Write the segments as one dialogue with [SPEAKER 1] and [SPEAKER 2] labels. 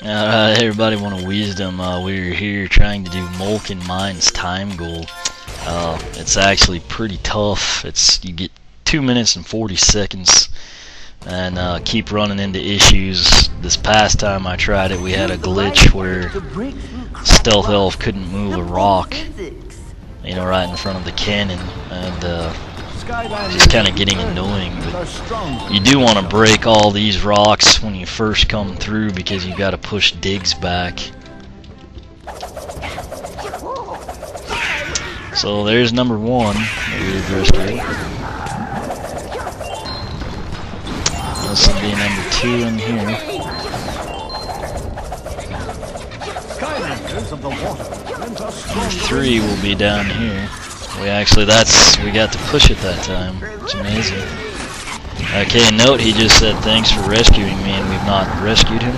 [SPEAKER 1] Alright, everybody want a wisdom. We're here trying to do Molekin Mine's time goal. It's actually pretty tough. You get 2 minutes and 40 seconds and keep running into issues. This past time I tried it, we had a glitch where Stealth Elf couldn't move a rock, you know, right in front of the cannon, and just kind of getting annoying. But you do want to break all these rocks when you first come through because you got to push digs back. So there's number one that we've rescued. This will be number 2 in here. Number 3 will be down here. We got to push it that time. It's amazing. Okay, note he just said thanks for rescuing me, and we've not rescued him.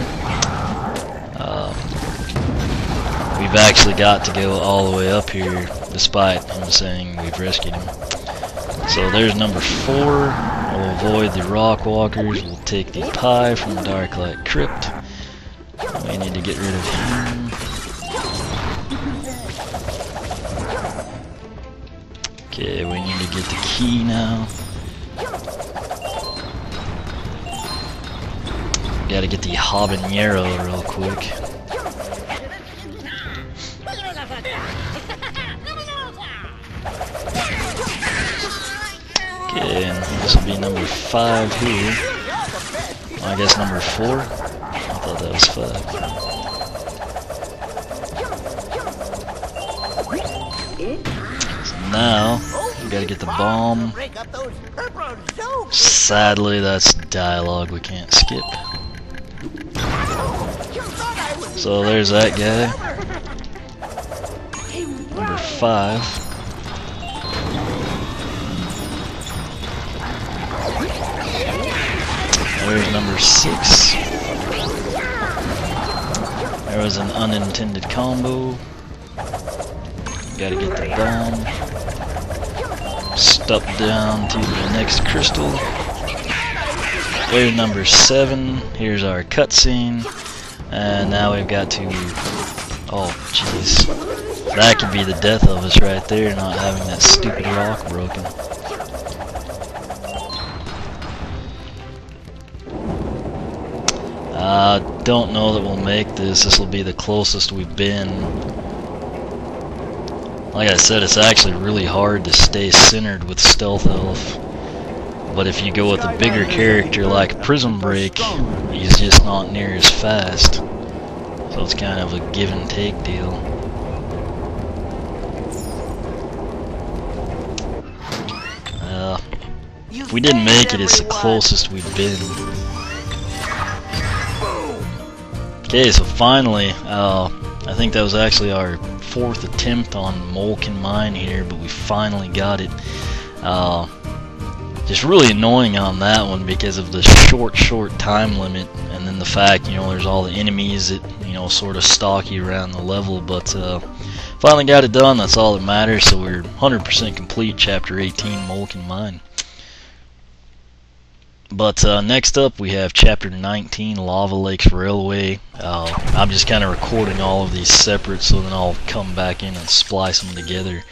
[SPEAKER 1] We've actually got to go all the way up here, despite him saying we've rescued him. So there's number 4. We'll avoid the rock walkers. We'll take the pie from the Darklight Crypt. We need to get rid of him. Okay, we need to get the key now. Gotta get the Hab'N'Yaro real quick. Okay, and this will be number 5 here. Well, I guess number 4. I thought that was 5. So now, we gotta get the bomb. Sadly, that's dialogue we can't skip. So there's that guy. Number 5. There's number 6. There was an unintended combo. Gotta get the bomb. Step down to the next crystal. There's number 7. Here's our cutscene. And now we've got to... Oh, jeez. That could be the death of us right there, not having that stupid rock broken. I don't know that we'll make this. This will be the closest we've been. Like I said, it's actually really hard to stay centered with Stealth Elf. But if you go with a bigger character like Prism Break, he's just not near as fast. So it's kind of a give and take deal. If we didn't make it, it's the closest we've been. Okay, so finally, I think that was actually our 4th attempt on Molekin Mine here, but we finally got it. Just really annoying on that one because of the short time limit, and then the fact, you know, there's all the enemies that, you know, sort of stalk you around the level, but finally got it done. That's all that matters. So we're 100% complete Chapter 18 Molekin Mine. But next up we have Chapter 19 Lava Lakes Railway. I'm just kind of recording all of these separate, so then I'll come back in and splice them together.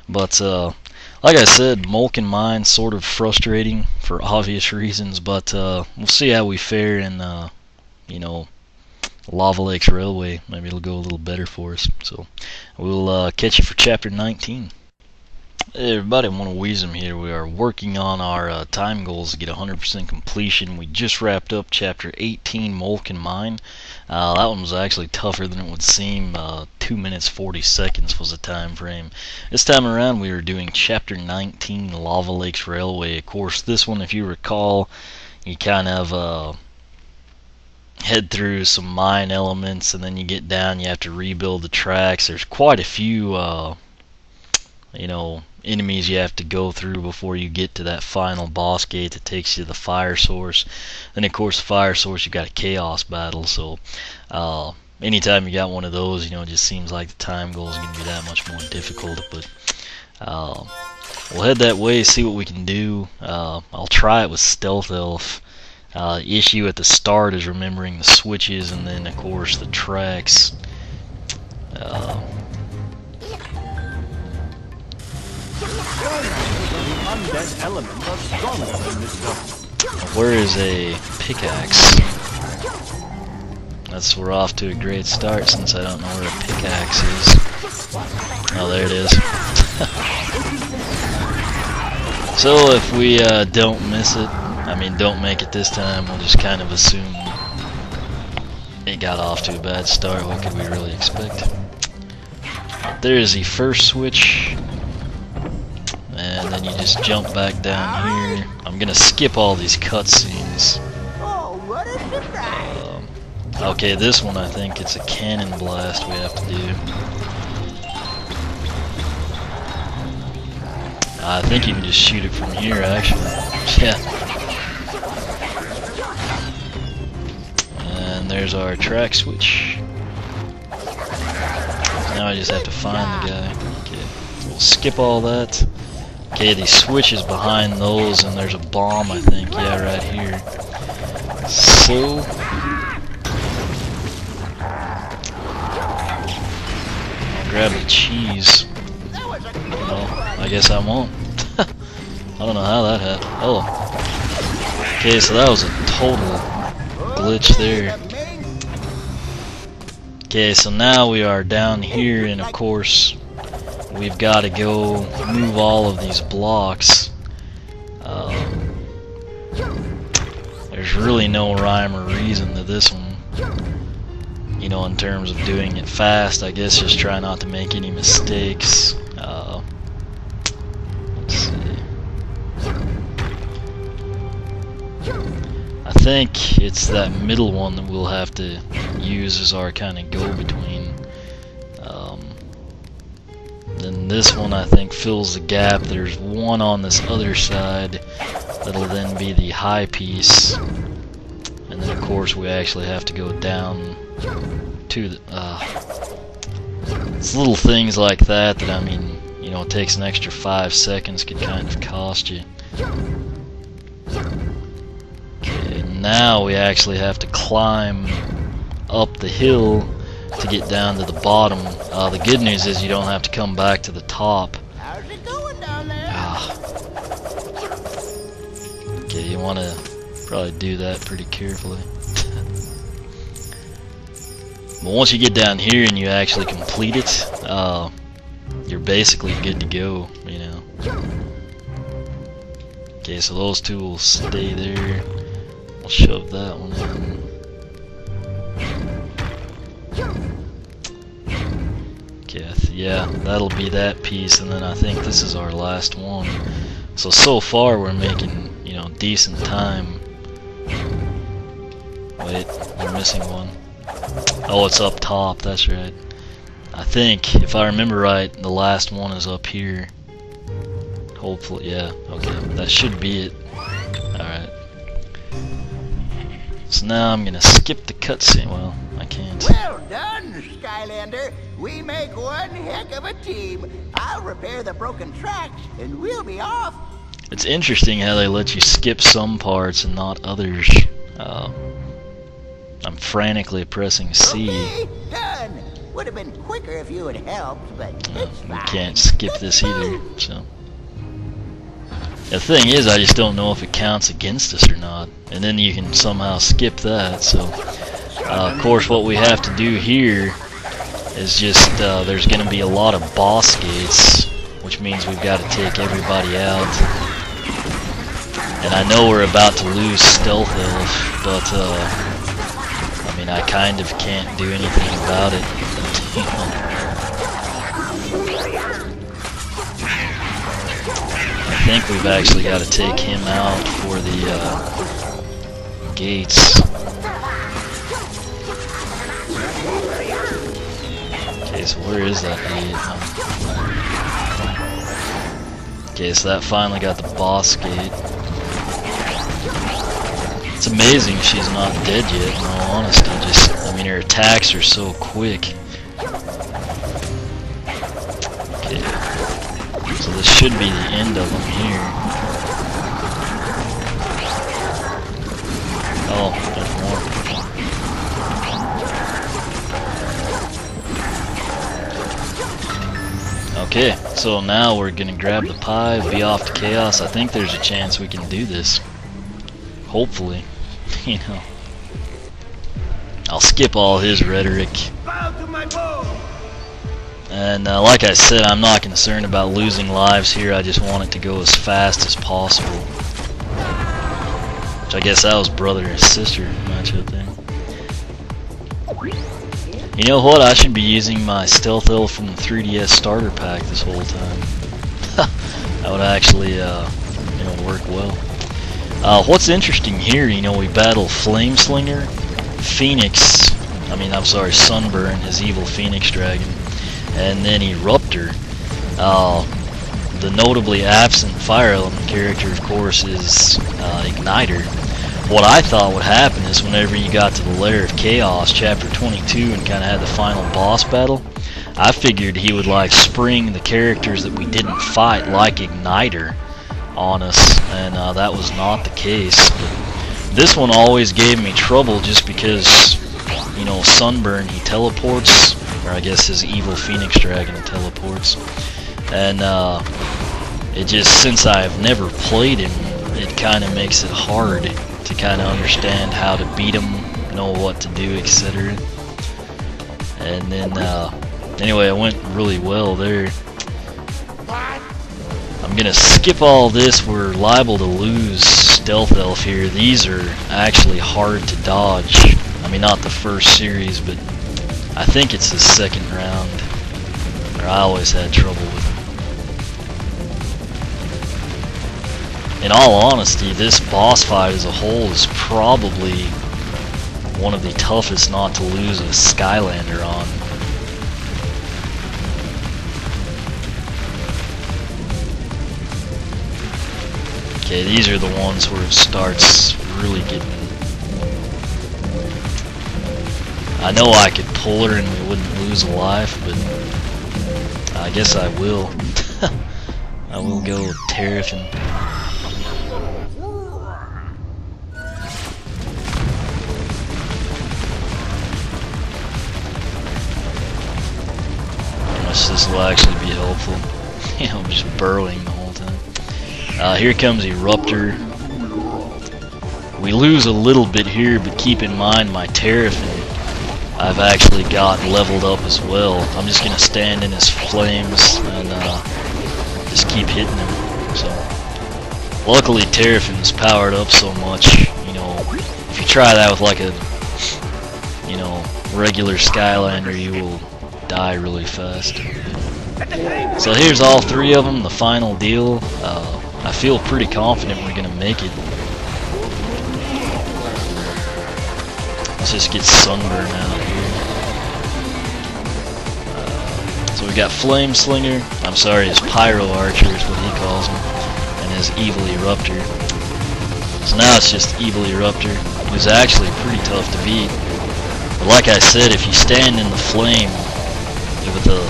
[SPEAKER 1] But like I said, Molekin Mine sort of frustrating for obvious reasons, but we'll see how we fare in you know, Lava Lakes Railway. Maybe it'll go a little better for us. So we'll catch you for Chapter 19. Hey everybody, I want to wheeze them here. We are working on our time goals to get 100% completion. We just wrapped up Chapter 18 Molekin Mine. That one was actually tougher than it would seem. 2 minutes 40 seconds was the time frame. This time around we were doing Chapter 19 Lava Lakes Railway. Of course, this one, if you recall, you kind of head through some mine elements, and then you get down, you have to rebuild the tracks. There's quite a few you know, enemies you have to go through before you get to that final boss gate that takes you to the fire source. Then of course the fire source, you got a chaos battle, so anytime you got one of those, you know, it just seems like the time goal is going to be that much more difficult. But we'll head that way, see what we can do. I'll try it with Stealth Elf. Issue at the start is remembering the switches, and then of course the tracks. Where is a pickaxe? We're off to a great start since I don't know where a pickaxe is. Oh, there it is. So if we don't miss it, don't make it this time, we'll just kind of assume it got off to a bad start. What could we really expect? There is the first switch, and then you just jump back down here. I'm gonna skip all these cutscenes. Okay, this one I think it's a cannon blast we have to do. I think you can just shoot it from here, actually. Yeah. And there's our track switch. Now I just have to find the guy. Okay, we'll skip all that. Okay, these switches behind those, and there's a bomb, I think. Yeah, right here. So I'll grab the cheese. Well, I guess I won't. I don't know how that happened. Oh. Okay, so that was a total glitch there. Okay, so now we are down here, and of course we've got to go move all of these blocks. There's really no rhyme or reason to this one. You know, in terms of doing it fast, I guess just try not to make any mistakes. Let's see. I think it's that middle one that we'll have to use as our kind of go-between. Then this one I think fills the gap. There's one on this other side that'll then be the high piece, and then of course we actually have to go down to the it's little things like that that you know, it takes an extra 5 seconds, could kind of cost you. Okay, now we actually have to climb up the hill to get down to the bottom. The good news is you don't have to come back to the top.
[SPEAKER 2] How's it going down there?
[SPEAKER 1] Okay, you want to probably do that pretty carefully. But once you get down here and you actually complete it, you're basically good to go, you know. Okay, so those two will stay there. We'll shove that one in. Okay, yeah, that'll be that piece, and then I think this is our last one. So far we're making, you know, decent time. Wait, we're missing one. Oh, it's up top, that's right. I think, if I remember right, the last one is up here. Hopefully, yeah, okay, that should be it. Alright. So now I'm gonna skip the cutscene. Well, I can't.
[SPEAKER 2] Well done, Skylander. We make one heck of a team. I'll repair the broken tracks, and we'll be off.
[SPEAKER 1] It's interesting how they let you skip some parts and not others. I'm frantically pressing C.
[SPEAKER 2] Okay, done. Would have been quicker if you had helped, but it's
[SPEAKER 1] We
[SPEAKER 2] fine.
[SPEAKER 1] can't skip this either, so. The thing is, I just don't know if it counts against us or not. And then you can somehow skip that, so. Of course, what we have to do here is just, there's going to be a lot of boss gates, which means we've got to take everybody out. And I know we're about to lose Stealth Elf, but, I kind of can't do anything about it. I think we've actually got to take him out for the gates. Okay, so where is that gate? Okay, so that finally got the boss gate. It's amazing she's not dead yet, in all honesty. Just, her attacks are so quick. Okay, so this should be the end of them here. Okay, so now we're gonna grab the pie, be off to Chaos. I think there's a chance we can do this. Hopefully, you know. I'll skip all his rhetoric. And like I said, I'm not concerned about losing lives here. I just want it to go as fast as possible. Which I guess that was brother and sister matchup there. You know what? I should be using my Stealth Elf from the 3DS starter pack this whole time. That would actually, you know, work well. What's interesting here, you know, we battle Flameslinger, Phoenix, I'm sorry, Sunburn, his evil Phoenix Dragon, and then Eruptor. The notably absent Fire Element character, of course, is Igniter. What I thought would happen is whenever you got to the Lair of Chaos, Chapter 22, and kind of had the final boss battle, I figured he would like spring the characters that we didn't fight, like Igniter, on us, and that was not the case. But this one always gave me trouble just because, you know, Sunburn, he teleports, or I guess his evil Phoenix Dragon teleports, and it just, since I've never played him, it kind of makes it hard to kind of understand how to beat him, know what to do, etc. And then, anyway, it went really well there. I'm gonna skip all this. We're liable to lose Stealth Elf here. These are actually hard to dodge. Not the first series, but I think it's the second round, or I always had trouble with them. In all honesty, this boss fight as a whole is probably one of the toughest not to lose a Skylander on. Okay, these are the ones where it starts really getting... I know I could pull her and we wouldn't lose a life, but I guess I will. I will go with Terrafin. This will actually be helpful. I'm just burrowing the whole time. Here comes Eruptor. We lose a little bit here, but keep in mind my Terrafin I've actually got leveled up as well. I'm just gonna stand in his flames and just keep hitting him. So luckily Terrafin's powered up so much, you know, if you try that with like a, you know, regular Skylander, you will die really fast. So here's all three of them, the final deal. I feel pretty confident we're gonna make it. Let's just get Sunburn out here. So we got Flameslinger, I'm sorry, his Pyro Archer is what he calls him, and his Evil Eruptor. So now it's just Evil Eruptor, who's actually pretty tough to beat. But like I said, if you stand in the flame with a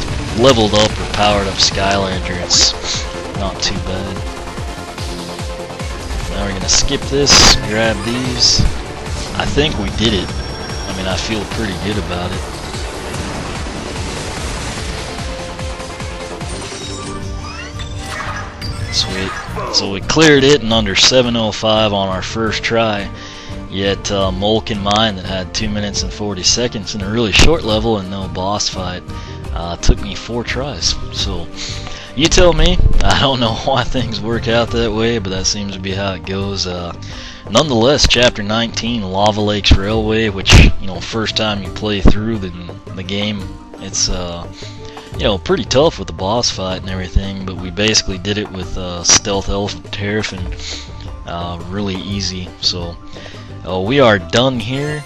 [SPEAKER 1] leveled up or powered up Skylander, it's not too bad. Now we're gonna skip this, grab these. I think we did it. I feel pretty good about it. Sweet. So we cleared it in under 7:05 on our first try. Yet Molekin Mine, that had 2 minutes and 40 seconds in a really short level and no boss fight, took me 4 tries. So you tell me. I don't know why things work out that way, but that seems to be how it goes. Nonetheless, Chapter 19, Lava Lakes Railway, which, you know, first time you play through the game, it's, you know, pretty tough with the boss fight and everything, but we basically did it with Stealth Elf and Terrafin, really easy. So we are done here.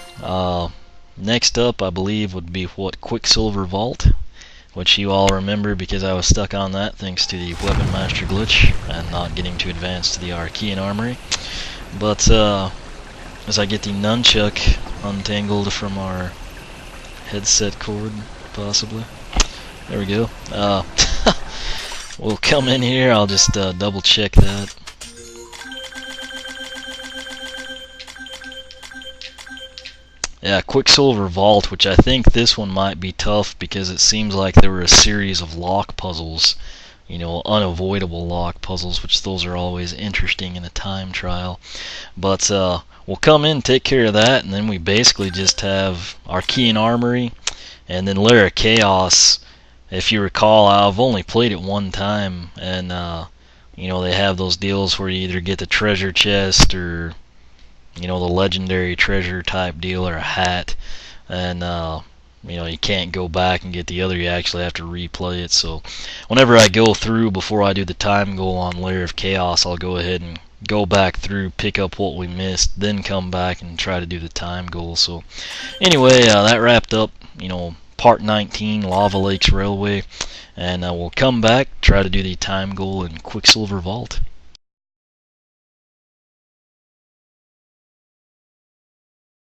[SPEAKER 1] Next up, I believe, would be Quicksilver Vault, which you all remember because I was stuck on that thanks to the Weapon Master glitch and not getting to advance to the Archean Armory. But as I get the nunchuck untangled from our headset cord, possibly. There we go. We'll come in here, I'll just double check that. Yeah, Quicksilver Vault, which I think this one might be tough because it seems like there were a series of lock puzzles, you know, unavoidable lock puzzles, which those are always interesting in a time trial. But we'll come in, take care of that, and then we basically just have our key and armory, and then Lair of Chaos. If you recall, I've only played it one time, and you know, they have those deals where you either get the treasure chest or, you know, the legendary treasure type deal or a hat, and you know, you can't go back and get the other, you actually have to replay it. So whenever I go through, before I do the time goal on Lair of Chaos, I'll go ahead and go back through, pick up what we missed, then come back and try to do the time goal. So anyway, that wrapped up, you know, part 19, Lava Lakes Railway, and we'll come back, try to do the time goal in Quicksilver Vault.